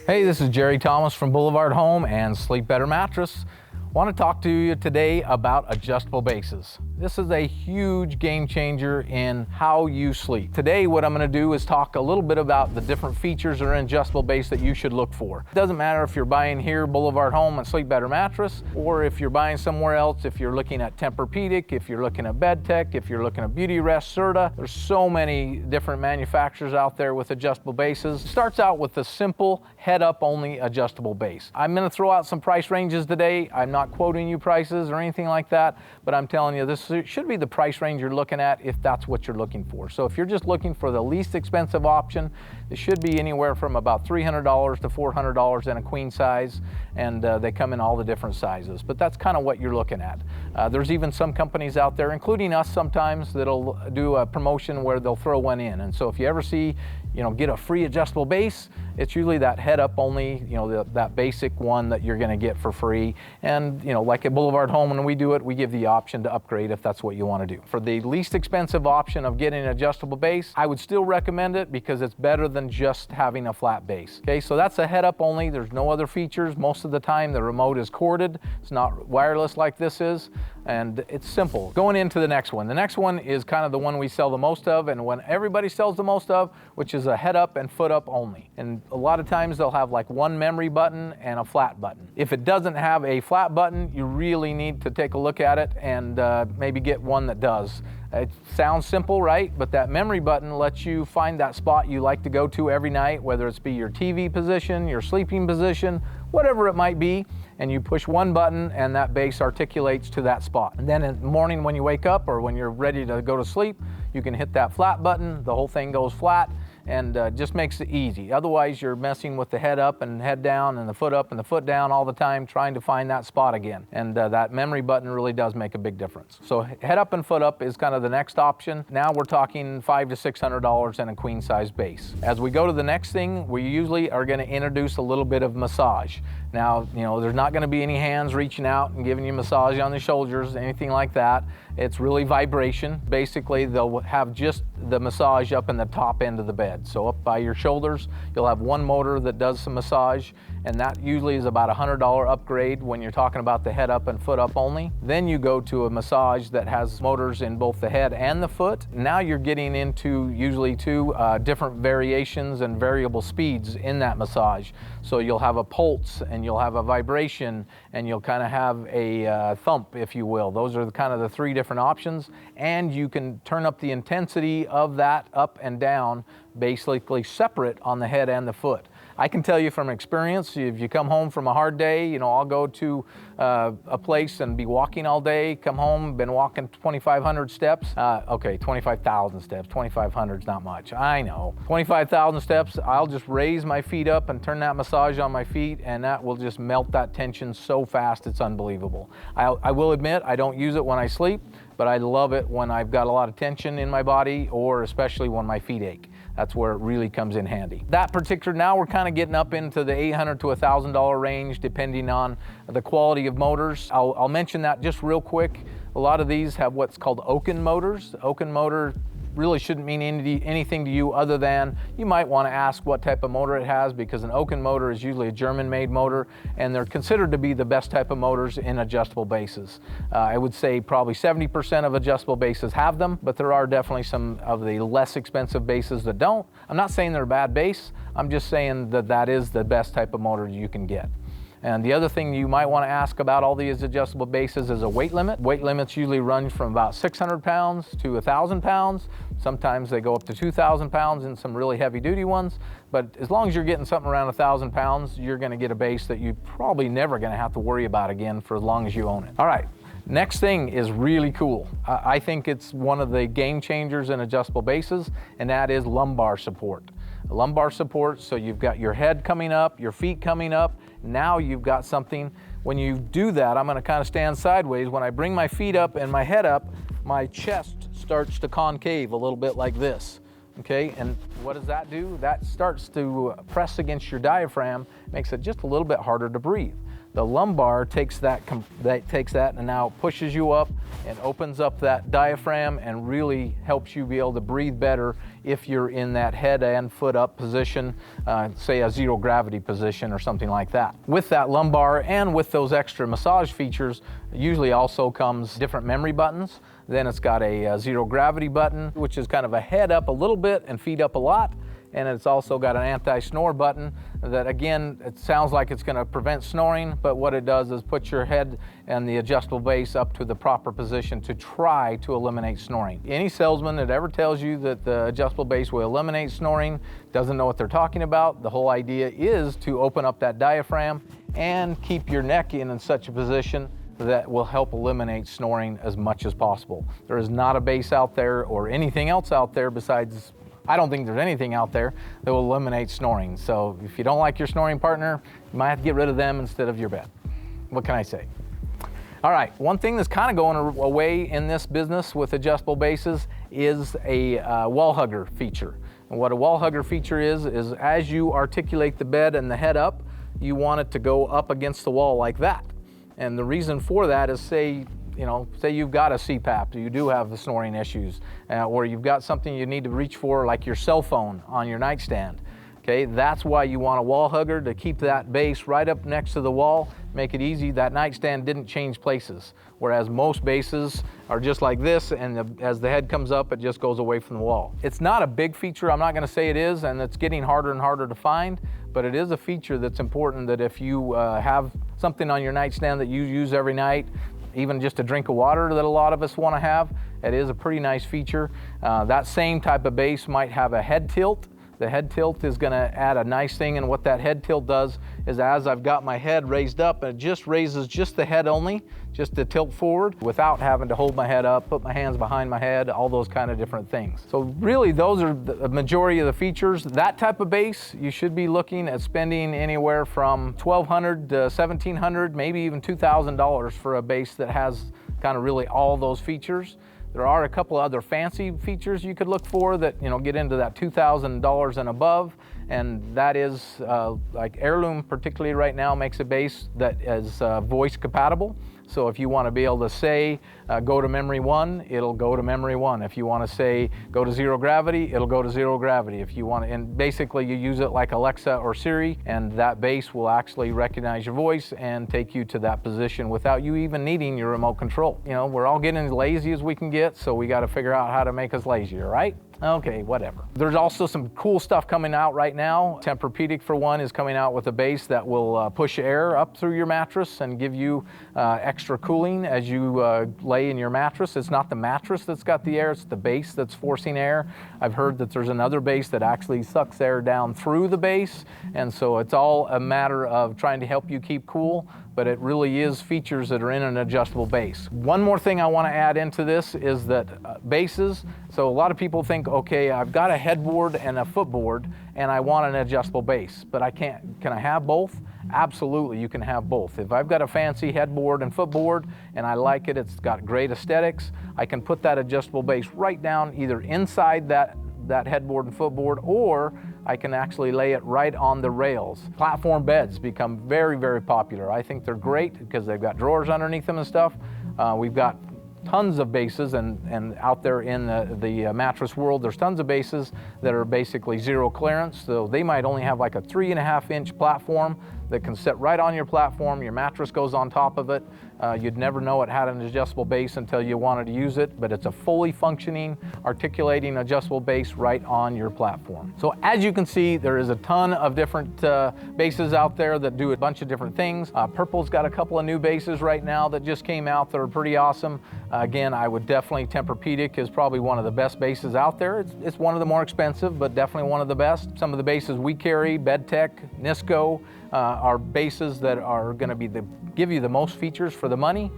Hey, this is Jerry Thomas from BlvdHome and Sleep Better Mattress. I want to talk to you today about adjustable bases. This is a huge game changer in how you sleep. Today, what I'm going to do is talk a little bit about the different features in an adjustable base that you should look for. It doesn't matter if you're buying here, BlvdHome and Sleep Better Mattress, or if you're buying somewhere else, if you're looking at Tempur-Pedic, if you're looking at BedTech, if you're looking at Beautyrest, Serta. There's so many different manufacturers out there with adjustable bases. It starts out with the simple head-up only adjustable base. I'm going to throw out some price ranges today. I'm not quoting you prices or anything like that, but I'm telling you this should be the price range you're looking at if that's what you're looking for. So if you're just looking for the least expensive option, it should be anywhere from about $300 to $400 in a queen size, and they come in all the different sizes. But that's kind of what you're looking at. There's even some companies out there, including us sometimes, that'll do a promotion where they'll throw one in. And so if you ever see, get a free adjustable base, it's usually that head up only, that basic one that you're going to get for free. And, like at BlvdHome, when we do it, we give the option to upgrade if that's what you want to do. For the least expensive option of getting an adjustable base, I would still recommend it because it's better than just having a flat base. Okay, so that's a head up only. There's no other features. Most of the time, the remote is corded. It's not wireless like this is. And it's simple. Going into the next one. The next one is kind of the one we sell the most of and when everybody sells the most of, which is a head up and foot up only. And a lot of times they'll have like one memory button and a flat button. If it doesn't have a flat button, you really need to take a look at it and maybe get one that does. It sounds simple, right? But that memory button lets you find that spot you like to go to every night, whether it's be your TV position, your sleeping position, whatever it might be, and you push one button and that base articulates to that spot. And then in the morning when you wake up or when you're ready to go to sleep, you can hit that flat button, the whole thing goes flat, and just makes it easy. Otherwise, you're messing with the head up and head down and the foot up and the foot down all the time trying to find that spot again. And that memory button really does make a big difference. So head up and foot up is kind of the next option. Now we're talking $500 to $600 in a queen size base. As we go to the next thing, we usually are going to introduce a little bit of massage. Now, there's not going to be any hands reaching out and giving you massage on the shoulders, anything like that. It's really vibration. Basically, they'll have just the massage up in the top end of the bed. So up by your shoulders, you'll have one motor that does some massage, and that usually is about a $100 upgrade when you're talking about the head up and foot up only. Then you go to a massage that has motors in both the head and the foot. Now you're getting into usually two different variations and variable speeds in that massage. So you'll have a pulse and you'll have a vibration and you'll kind of have a thump, if you will. Those are kind of the three different options, and you can turn up the intensity of that up and down basically separate on the head and the foot. I can tell you from experience, if you come home from a hard day, I'll go to a place and be walking all day, come home, been walking 2,500 steps. Okay, 25,000 steps, 2,500 is not much, I know. 25,000 steps, I'll just raise my feet up and turn that massage on my feet, and that will just melt that tension so fast, it's unbelievable. I will admit, I don't use it when I sleep, but I love it when I've got a lot of tension in my body, or especially when my feet ache. That's where it really comes in handy. That particular, now we're kind of getting up into the $800 to $1,000 range, depending on the quality of motors. I'll mention that just real quick. A lot of these have what's called Oaken motors. Oaken motor really shouldn't mean anything to you other than you might want to ask what type of motor it has, because an Oaken motor is usually a German-made motor, and they're considered to be the best type of motors in adjustable bases. I would say probably 70% of adjustable bases have them, but there are definitely some of the less expensive bases that don't. I'm not saying they're a bad base, I'm just saying that that is the best type of motor you can get. And the other thing you might want to ask about all these adjustable bases is a weight limit. Weight limits usually run from about 600 pounds to 1,000 pounds. Sometimes they go up to 2,000 pounds in some really heavy duty ones. But as long as you're getting something around 1,000 pounds, you're going to get a base that you're probably never going to have to worry about again for as long as you own it. All right. Next thing is really cool. I think it's one of the game changers in adjustable bases, and that is lumbar support. Lumbar support, so you've got your head coming up, your feet coming up. Now you've got something. When you do that, I'm going to kind of stand sideways. When I bring my feet up and my head up, my chest starts to concave a little bit like this. Okay, and what does that do? That starts to press against your diaphragm, makes it just a little bit harder to breathe. The lumbar takes that and now pushes you up and opens up that diaphragm and really helps you be able to breathe better if you're in that head and foot up position, say a zero gravity position or something like that. With that lumbar and with those extra massage features, usually also comes different memory buttons. Then it's got a zero gravity button, which is kind of a head up a little bit and feet up a lot. And it's also got an anti-snore button that, again, it sounds like it's going to prevent snoring, but what it does is put your head and the adjustable base up to the proper position to try to eliminate snoring. Any salesman that ever tells you that the adjustable base will eliminate snoring doesn't know what they're talking about. The whole idea is to open up that diaphragm and keep your neck in such a position that will help eliminate snoring as much as possible. There is not a base out there or anything else out there besides, I don't think there's anything out there that will eliminate snoring. So if you don't like your snoring partner, you might have to get rid of them instead of your bed. What can I say? All right, one thing that's kind of going away in this business with adjustable bases is a wall hugger feature. And what a wall hugger feature is as you articulate the bed and the head up, you want it to go up against the wall like that. And the reason for that is say you've got a CPAP, you do have the snoring issues, or you've got something you need to reach for like your cell phone on your nightstand. Okay, that's why you want a wall hugger, to keep that base right up next to the wall, make it easy. That nightstand didn't change places, whereas most bases are just like this, and as the head comes up, it just goes away from the wall. It's not a big feature, I'm not gonna say it is, and it's getting harder and harder to find, but it is a feature that's important, that if you have something on your nightstand that you use every night, even just a drink of water that a lot of us want to have, it is a pretty nice feature. That same type of base might have a head tilt. The head tilt is going to add a nice thing, and what that head tilt does is, as I've got my head raised up, it just raises just the head only, just to tilt forward without having to hold my head up, put my hands behind my head, all those kind of different things. So really those are the majority of the features. That type of base, you should be looking at spending anywhere from $1,200 to $1,700, maybe even $2,000 for a base that has kind of really all those features. There are a couple other fancy features you could look for that get into that $2,000 and above, and that is like Heirloom, particularly right now, makes a base that is voice compatible. So if you want to be able to say, go to memory 1, it'll go to memory 1. If you want to say, go to zero gravity, it'll go to zero gravity. If you want to, and basically you use it like Alexa or Siri, and that base will actually recognize your voice and take you to that position without you even needing your remote control. We're all getting as lazy as we can get, so we got to figure out how to make us lazier, right? Okay, whatever. There's also some cool stuff coming out right now. Tempur-Pedic, for one, is coming out with a base that will push air up through your mattress and give you extra cooling as you lay in your mattress. It's not the mattress that's got the air, it's the base that's forcing air. I've heard that there's another base that actually sucks air down through the base, and so it's all a matter of trying to help you keep cool, but it really is features that are in an adjustable base. One more thing I want to add into this is that bases, so a lot of people think, okay, I've got a headboard and a footboard and I want an adjustable base, but can I have both? Absolutely, you can have both. If I've got a fancy headboard and footboard and I like it, it's got great aesthetics, I can put that adjustable base right down either inside that headboard and footboard, or I can actually lay it right on the rails. Platform beds become very, very popular. I think they're great because they've got drawers underneath them and stuff. We've got tons of bases, and out there in the mattress world, there's tons of bases that are basically zero clearance. So they might only have like a 3.5-inch platform that can sit right on your platform. Your mattress goes on top of it. You'd never know it had an adjustable base until you wanted to use it, but it's a fully functioning, articulating adjustable base right on your platform. So as you can see, there is a ton of different bases out there that do a bunch of different things. Purple's got a couple of new bases right now that just came out that are pretty awesome. Again, I would definitely, Tempur-Pedic is probably one of the best bases out there. It's one of the more expensive, but definitely one of the best. Some of the bases we carry, BedTech, Nisco, are bases that are going to give you the most features for the money.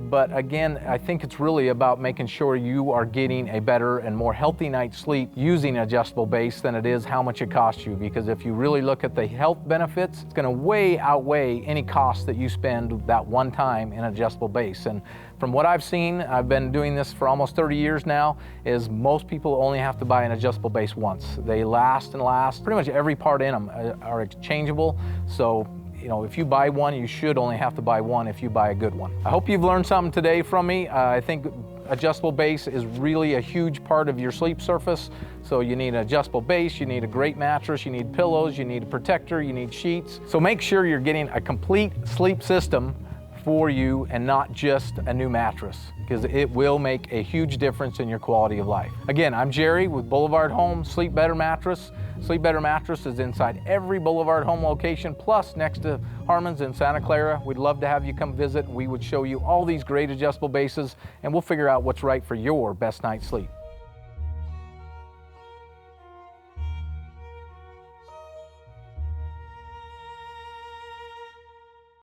But again, I think it's really about making sure you are getting a better and more healthy night's sleep using an adjustable base than it is how much it costs you. Because if you really look at the health benefits, it's going to way outweigh any cost that you spend that one time in an adjustable base. And from what I've seen, I've been doing this for almost 30 years now, is most people only have to buy an adjustable base once. They last and last. Pretty much every part in them are exchangeable. So if you buy one, you should only have to buy one if you buy a good one. I hope you've learned something today from me. I think adjustable base is really a huge part of your sleep surface. So you need an adjustable base, you need a great mattress, you need pillows, you need a protector, you need sheets. So make sure you're getting a complete sleep system for you and not just a new mattress, because it will make a huge difference in your quality of life. Again, I'm Jerry with BlvdHome Sleep Better Mattress. Sleep Better Mattress is inside every BlvdHome location, plus next to Harmon's in Santa Clara. We'd love to have you come visit. We would show you all these great adjustable bases, and we'll figure out what's right for your best night's sleep.